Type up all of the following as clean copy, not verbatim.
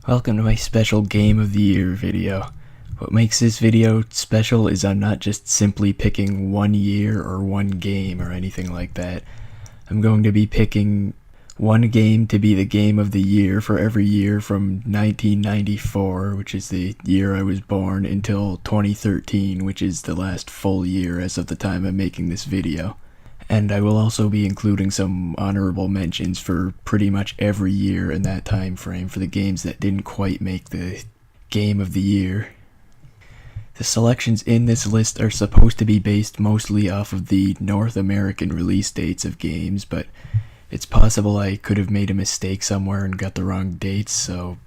Welcome to my special Game of the Year video. What makes this video special is I'm not just simply picking one year or one game or anything like that. I'm going to be picking one game to be the Game of the Year for every year from 1994, which is the year I was born, until 2013, which is the last full year as of the time I'm making this video. And I will also be including some honorable mentions for pretty much every year in that time frame for the games that didn't quite make the Game of the Year. The selections in this list are supposed to be based mostly off of the North American release dates of games, but it's possible I could have made a mistake somewhere and got the wrong dates, so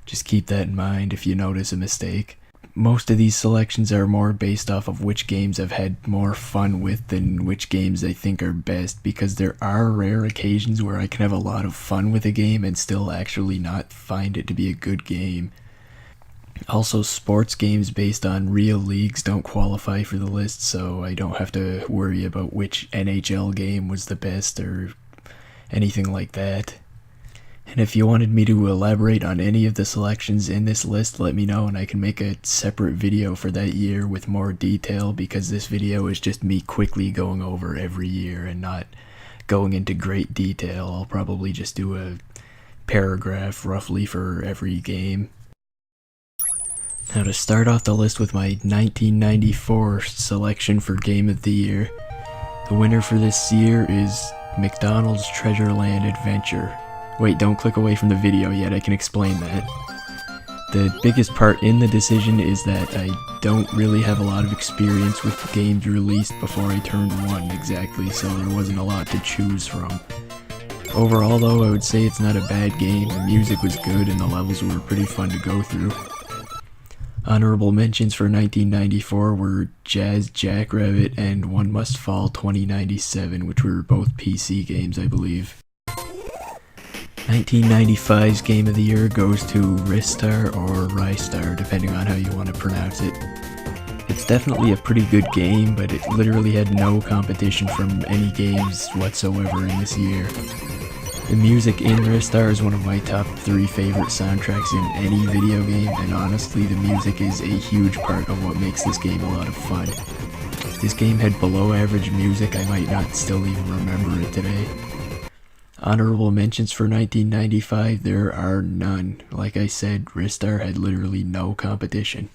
just keep that in mind if you notice a mistake. Most of these selections are more based off of which games I've had more fun with than which games I think are best, because there are rare occasions where I can have a lot of fun with a game and still actually not find it to be a good game. Also, sports games based on real leagues don't qualify for the list, so I don't have to worry about which NHL game was the best or anything like that. And if you wanted me to elaborate on any of the selections in this list, let me know and I can make a separate video for that year with more detail, because this video is just me quickly going over every year and not going into great detail. I'll probably just do a paragraph roughly for every game. Now, to start off the list with my 1994 selection for Game of the Year, the winner for this year is McDonald's Treasureland Adventure. Wait, don't click away from the video yet, I can explain that. The biggest part in the decision is that I don't really have a lot of experience with games released before I turned 1 exactly, so there wasn't a lot to choose from. Overall though, I would say it's not a bad game. The music was good and the levels were pretty fun to go through. Honorable mentions for 1994 were Jazz Jackrabbit and One Must Fall 2097, which were both PC games, I believe. 1995's Game of the Year goes to Ristar or Rystar, depending on how you want to pronounce it. It's definitely a pretty good game, but it literally had no competition from any games whatsoever in this year. The music in Ristar is one of my top 3 favorite soundtracks in any video game, and honestly the music is a huge part of what makes this game a lot of fun. If this game had below average music, I might not still even remember it today. Honorable mentions for 1995, there are none. Like I said, Ristar had literally no competition.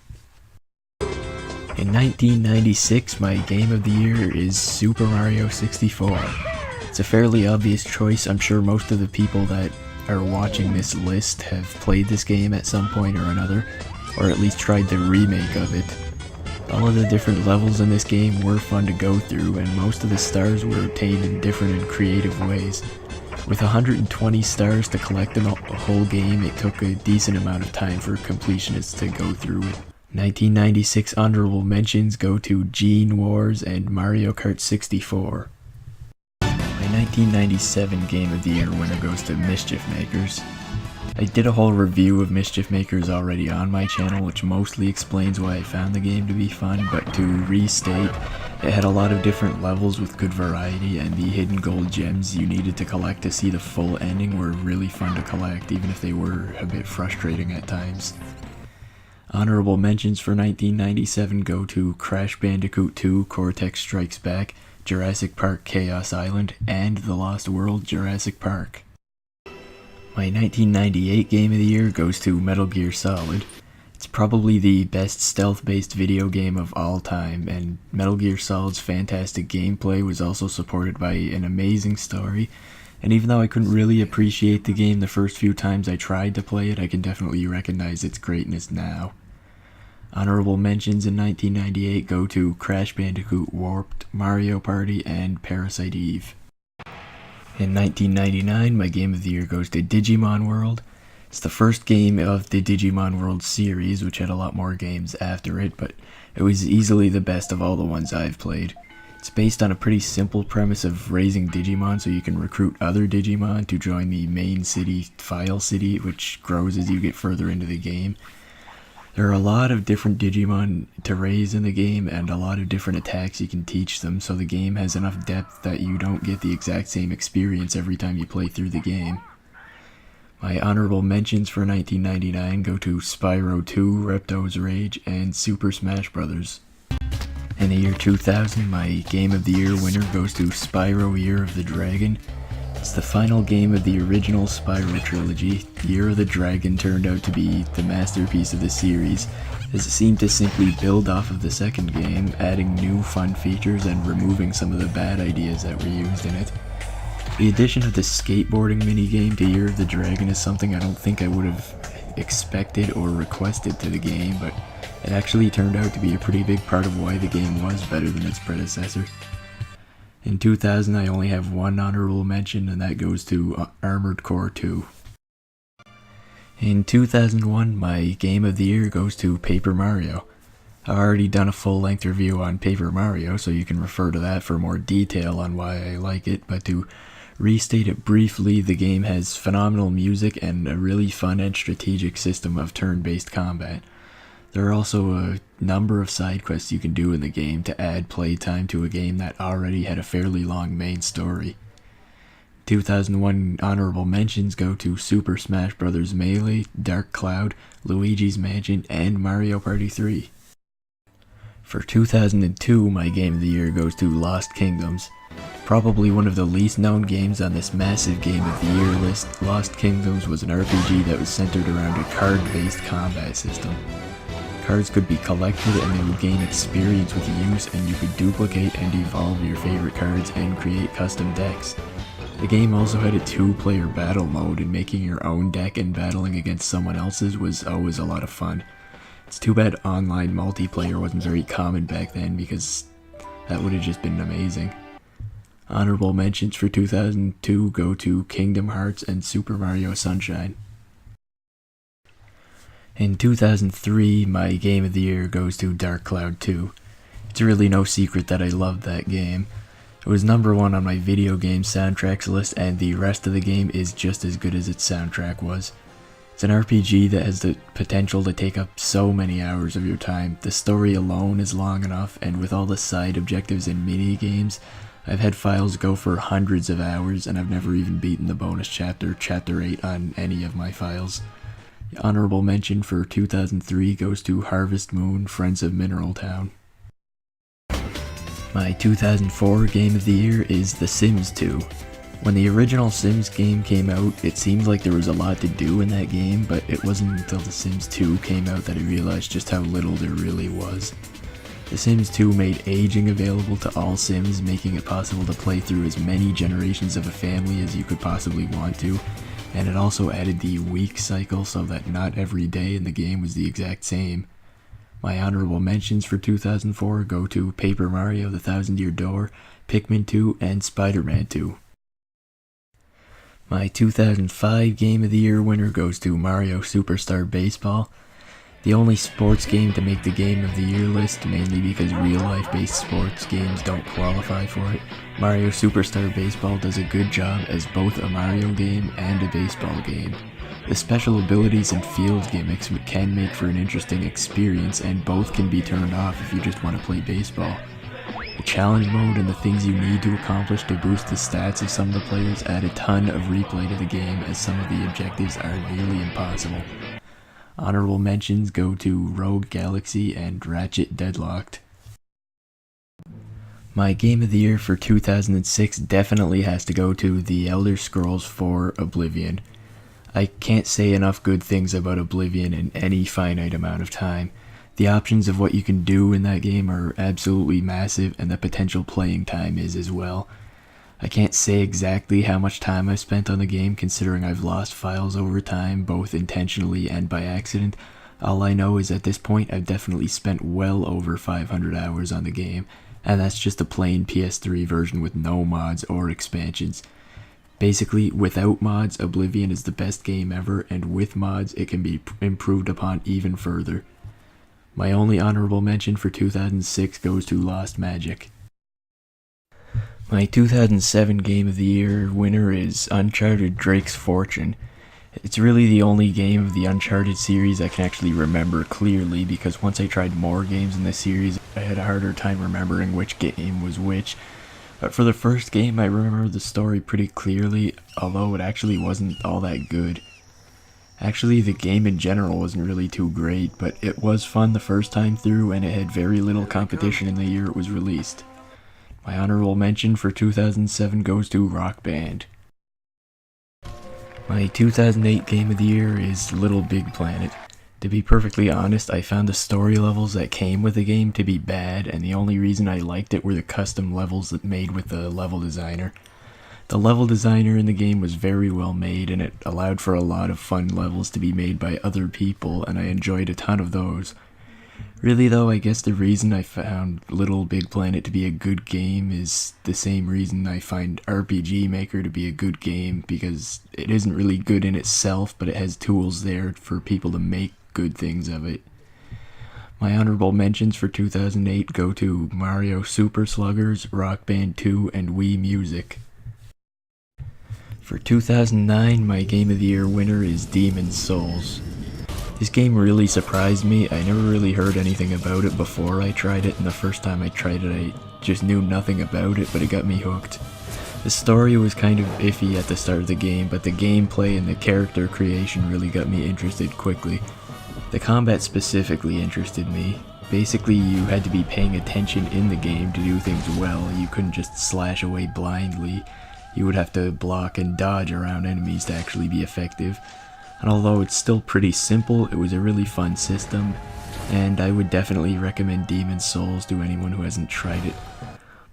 In 1996, my Game of the Year is Super Mario 64. It's a fairly obvious choice. I'm sure most of the people that are watching this list have played this game at some point or another, or at least tried the remake of it. All of the different levels in this game were fun to go through, and most of the stars were obtained in different and creative ways. With 120 stars to collect in a whole game, it took a decent amount of time for completionists to go through it. 1996 honorable mentions go to Gene Wars and Mario Kart 64. My 1997 Game of the Year winner goes to Mischief Makers. I did a whole review of Mischief Makers already on my channel, which mostly explains why I found the game to be fun, but to restate, it had a lot of different levels with good variety, and the hidden gold gems you needed to collect to see the full ending were really fun to collect, even if they were a bit frustrating at times. Honorable mentions for 1997 go to Crash Bandicoot 2 Cortex Strikes Back, Jurassic Park Chaos Island, and The Lost World Jurassic Park. My 1998 Game of the Year goes to Metal Gear Solid. It's probably the best stealth-based video game of all time, and Metal Gear Solid's fantastic gameplay was also supported by an amazing story, and even though I couldn't really appreciate the game the first few times I tried to play it, I can definitely recognize its greatness now. Honorable mentions in 1998 go to Crash Bandicoot Warped, Mario Party, and Parasite Eve. In 1999, my Game of the Year goes to Digimon World. It's the first game of the Digimon World series, which had a lot more games after it, but it was easily the best of all the ones I've played. It's based on a pretty simple premise of raising Digimon so you can recruit other Digimon to join the main city, File City, which grows as you get further into the game. There are a lot of different Digimon to raise in the game, and a lot of different attacks you can teach them, so the game has enough depth that you don't get the exact same experience every time you play through the game. My honorable mentions for 1999 go to Spyro 2, Repto's Rage, and Super Smash Bros. In the year 2000, my Game of the Year winner goes to Spyro Year of the Dragon. It's the final game of the original Spyro trilogy. Year of the Dragon turned out to be the masterpiece of the series, as it seemed to simply build off of the second game, adding new fun features and removing some of the bad ideas that were used in it. The addition of the skateboarding minigame to Year of the Dragon is something I don't think I would have expected or requested to the game, but it actually turned out to be a pretty big part of why the game was better than its predecessor. In 2000, I only have one honorable mention, and that goes to Armored Core 2. In 2001, my Game of the Year goes to Paper Mario. I've already done a full-length review on Paper Mario, so you can refer to that for more detail on why I like it, but to restate it briefly, the game has phenomenal music and a really fun and strategic system of turn-based combat. There are also a number of side quests you can do in the game to add playtime to a game that already had a fairly long main story. 2001 honorable mentions go to Super Smash Bros. Melee, Dark Cloud, Luigi's Mansion, and Mario Party 3. For 2002, my Game of the Year goes to Lost Kingdoms. Probably one of the least known games on this massive Game of the Year list, Lost Kingdoms was an RPG that was centered around a card-based combat system. Cards could be collected and they would gain experience with use, and you could duplicate and evolve your favorite cards and create custom decks. The game also had a 2-player battle mode, and making your own deck and battling against someone else's was always a lot of fun. It's too bad online multiplayer wasn't very common back then, because that would have just been amazing. Honorable mentions for 2002 go to Kingdom Hearts and Super Mario Sunshine. In 2003, my Game of the Year goes to Dark Cloud 2. It's really no secret that I loved that game. It was number 1 on my video game soundtracks list, and the rest of the game is just as good as its soundtrack was. It's an RPG that has the potential to take up so many hours of your time. The story alone is long enough, and with all the side objectives and mini games, I've had files go for hundreds of hours, and I've never even beaten the bonus chapter, Chapter 8, on any of my files. The honorable mention for 2003 goes to Harvest Moon, Friends of Mineral Town. My 2004 Game of the Year is The Sims 2. When the original Sims game came out, it seemed like there was a lot to do in that game, but it wasn't until The Sims 2 came out that I realized just how little there really was. The Sims 2 made aging available to all Sims, making it possible to play through as many generations of a family as you could possibly want to, and it also added the week cycle so that not every day in the game was the exact same. My honorable mentions for 2004 go to Paper Mario: The Thousand Year Door, Pikmin 2, and Spider-Man 2. My 2005 Game of the Year winner goes to Mario Superstar Baseball. The only sports game to make the Game of the Year list, mainly because real-life based sports games don't qualify for it, Mario Superstar Baseball does a good job as both a Mario game and a baseball game. The special abilities and field gimmicks can make for an interesting experience, and both can be turned off if you just want to play baseball. The challenge mode and the things you need to accomplish to boost the stats of some of the players add a ton of replay to the game, as some of the objectives are nearly impossible. Honorable mentions go to Rogue Galaxy and Ratchet Deadlocked. My Game of the Year for 2006 definitely has to go to The Elder Scrolls IV: Oblivion. I can't say enough good things about Oblivion in any finite amount of time. The options of what you can do in that game are absolutely massive, and the potential playing time is as well. I can't say exactly how much time I've spent on the game, considering I've lost files over time, both intentionally and by accident. All I know is at this point I've definitely spent well over 500 hours on the game, and that's just a plain PS3 version with no mods or expansions. Basically, without mods, Oblivion is the best game ever, and with mods, it can be improved upon even further. My only honorable mention for 2006 goes to Lost Magic. My 2007 Game of the Year winner is Uncharted: Drake's Fortune. It's really the only game of the Uncharted series I can actually remember clearly, because once I tried more games in the series, I had a harder time remembering which game was which. But for the first game, I remember the story pretty clearly, although it actually wasn't all that good. Actually, the game in general wasn't really too great, but it was fun the first time through, and it had very little competition in the year it was released. My honorable mention for 2007 goes to Rock Band. My 2008 game of the year is Little Big Planet. To be perfectly honest, I found the story levels that came with the game to be bad, and the only reason I liked it were the custom levels that made with the level designer. The level designer in the game was very well made, and it allowed for a lot of fun levels to be made by other people, and I enjoyed a ton of those. Really though, I guess the reason I found Little Big Planet to be a good game is the same reason I find RPG Maker to be a good game, because it isn't really good in itself, but it has tools there for people to make good things of it. My honorable mentions for 2008 go to Mario Super Sluggers, Rock Band 2, and Wii Music. For 2009, my Game of the Year winner is Demon's Souls. This game really surprised me. I never really heard anything about it before I tried it, and the first time I tried it I just knew nothing about it, but it got me hooked. The story was kind of iffy at the start of the game, but the gameplay and the character creation really got me interested quickly. The combat specifically interested me. Basically, you had to be paying attention in the game to do things well. You couldn't just slash away blindly. You would have to block and dodge around enemies to actually be effective. And although it's still pretty simple, it was a really fun system, and I would definitely recommend Demon's Souls to anyone who hasn't tried it.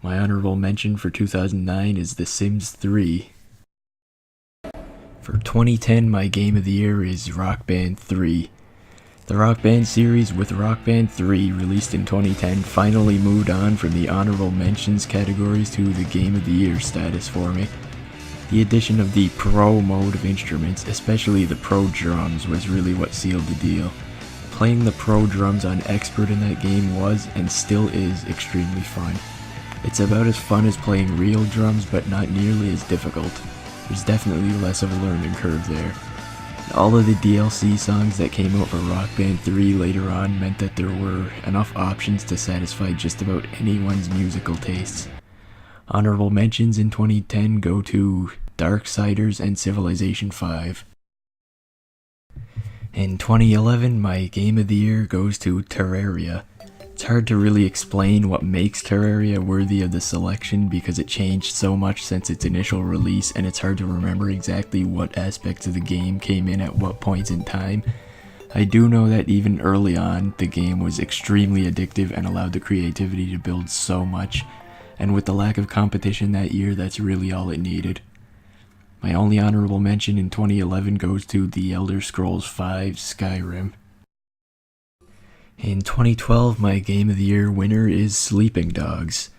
My honorable mention for 2009 is The Sims 3. For 2010, my Game of the Year is Rock Band 3. The Rock Band series with Rock Band 3, released in 2010, finally moved on from the honorable mentions categories to the Game of the Year status for me. The addition of the pro mode of instruments, especially the pro drums, was really what sealed the deal. Playing the pro drums on expert in that game was, and still is, extremely fun. It's about as fun as playing real drums, but not nearly as difficult. There's definitely less of a learning curve there. All of the DLC songs that came out for Rock Band 3 later on meant that there were enough options to satisfy just about anyone's musical tastes. Honorable mentions in 2010 go to Darksiders and Civilization V. In 2011, my Game of the Year goes to Terraria. It's hard to really explain what makes Terraria worthy of the selection because it changed so much since its initial release, and it's hard to remember exactly what aspects of the game came in at what points in time. I do know that even early on, the game was extremely addictive and allowed the creativity to build so much, and with the lack of competition that year, that's really all it needed. My only honorable mention in 2011 goes to The Elder Scrolls V Skyrim. In 2012, my Game of the Year winner is Sleeping Dogs.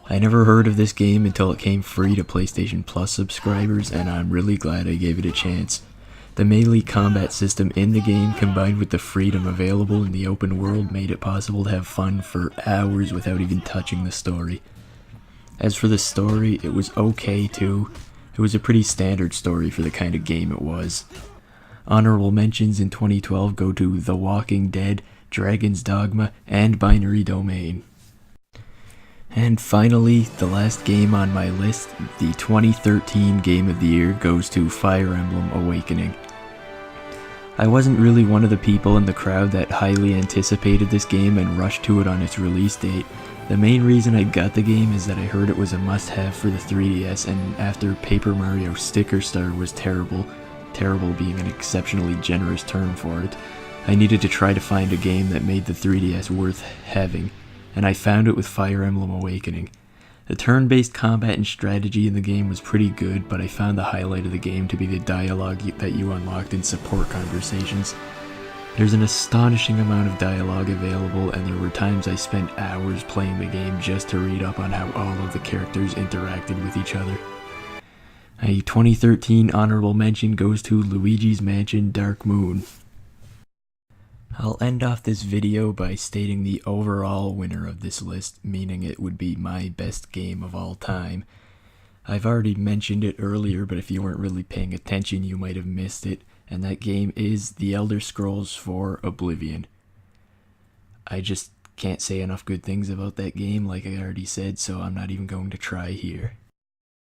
I never heard of this game until it came free to PlayStation Plus subscribers, and I'm really glad I gave it a chance. The melee combat system in the game, combined with the freedom available in the open world, made it possible to have fun for hours without even touching the story. As for the story, it was okay too. It was a pretty standard story for the kind of game it was. Honorable mentions in 2012 go to The Walking Dead, Dragon's Dogma, and Binary Domain. And finally, the last game on my list, the 2013 Game of the Year, goes to Fire Emblem Awakening. I wasn't really one of the people in the crowd that highly anticipated this game and rushed to it on its release date. The main reason I got the game is that I heard it was a must-have for the 3DS, and after Paper Mario Sticker Star was terrible being an exceptionally generous term for it, I needed to try to find a game that made the 3DS worth having, and I found it with Fire Emblem Awakening. The turn-based combat and strategy in the game was pretty good, but I found the highlight of the game to be the dialogue that you unlocked in support conversations. There's an astonishing amount of dialogue available, and there were times I spent hours playing the game just to read up on how all of the characters interacted with each other. A 2013 honorable mention goes to Luigi's Mansion Dark Moon. I'll end off this video by stating the overall winner of this list, meaning it would be my best game of all time. I've already mentioned it earlier, but if you weren't really paying attention, you might have missed it, and that game is The Elder Scrolls IV Oblivion. I just can't say enough good things about that game, like I already said, so I'm not even going to try here.